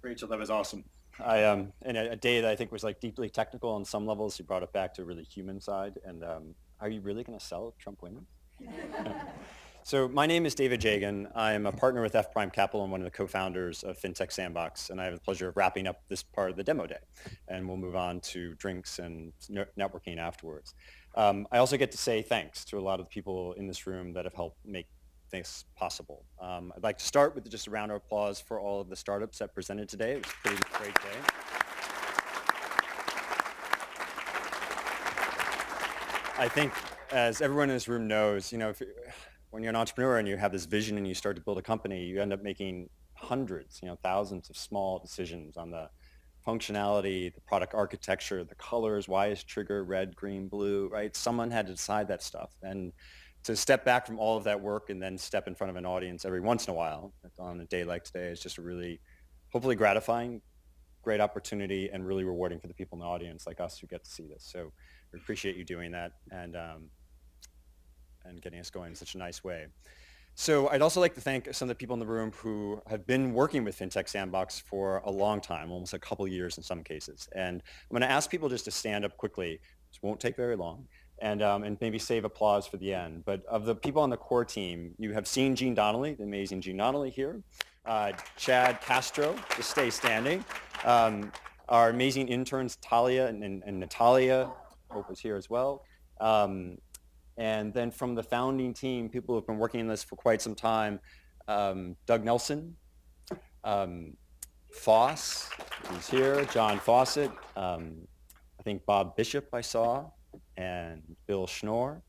Rachel, that was awesome. In a day that I think was like deeply technical on some levels, you brought it back to a really human side. And are you really going to sell if Trump wins? So my name is David Jegen. I'm a partner with F Prime Capital and one of the co-founders of FinTech Sandbox. And I have the pleasure of wrapping up this part of the demo day. And we'll move on to drinks and networking afterwards. I also get to say thanks to a lot of the people in this room that have helped make this possible. I'd like to start with just a round of applause for all of the startups that presented today. It was a pretty great day. I think, as everyone in this room knows, when you're an entrepreneur and you have this vision and you start to build a company, you end up making hundreds, thousands of small decisions on the functionality, the product architecture, the colors, why is trigger red, green, blue, right? Someone had to decide that stuff. And to step back from all of that work and then step in front of an audience every once in a while on a day like today is just a really, hopefully gratifying, great opportunity and really rewarding for the people in the audience like us who get to see this. So we appreciate you doing that and getting us going in such a nice way. So I'd also like to thank some of the people in the room who have been working with FinTech Sandbox for a long time, almost a couple years in some cases. And I'm going to ask people just to stand up quickly. This won't take very long. And maybe save applause for the end. But of the people on the core team, you have seen Gene Donnelly, the amazing Gene Donnelly here. Chad Castro, just stay standing. Our amazing interns, Talia and Natalia, hope is here as well. And then from the founding team, people who have been working on this for quite some time, Doug Nelson, Foss, he's here, John Fawcett, I think Bob Bishop I saw, and Bill Schnorr,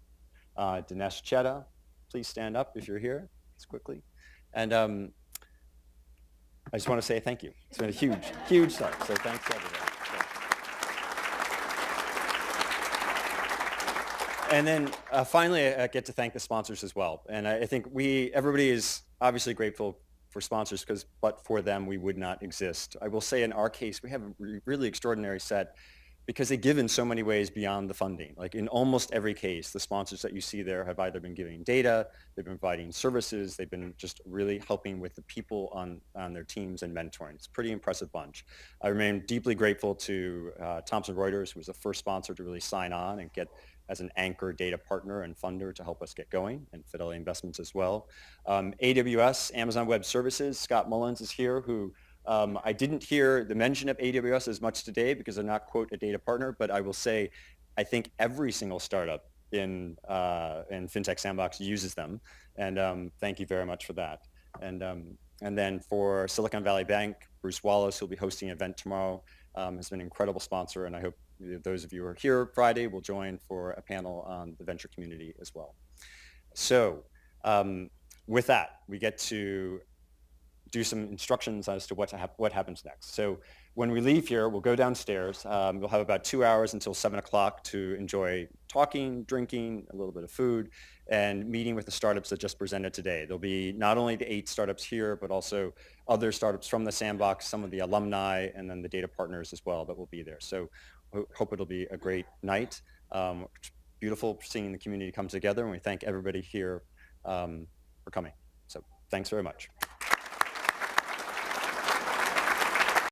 Dinesh Chedda. Please stand up if you're here, just quickly. And I just want to say thank you. It's been a huge, huge start, so thanks to everybody. And then finally, I get to thank the sponsors as well. And I think everybody is obviously grateful for sponsors but for them, we would not exist. I will say in our case, we have a really extraordinary set because they give in so many ways beyond the funding. Like in almost every case, the sponsors that you see there have either been giving data, they've been providing services, they've been just really helping with the people on their teams and mentoring. It's a pretty impressive bunch. I remain deeply grateful to Thomson Reuters, who was the first sponsor to really sign on and get as an anchor data partner and funder to help us get going, and Fidelity Investments as well. AWS, Amazon Web Services, Scott Mullins is here, who I didn't hear the mention of AWS as much today because they're not, quote, a data partner, but I will say I think every single startup in FinTech Sandbox uses them, and thank you very much for that. And then for Silicon Valley Bank, Bruce Wallace, who'll be hosting an event tomorrow, has been an incredible sponsor, and I hope those of you who are here Friday will join for a panel on the venture community as well. So with that, we get to do some instructions as to what happens next. So when we leave here, we'll go downstairs. We'll have about 2 hours until 7 o'clock to enjoy talking, drinking, a little bit of food, and meeting with the startups that just presented today. There'll be not only the 8 startups here, but also other startups from the Sandbox, some of the alumni, and then the data partners as well that will be there. So hope it'll be a great night. Beautiful seeing the community come together, and we thank everybody here for coming. So thanks very much.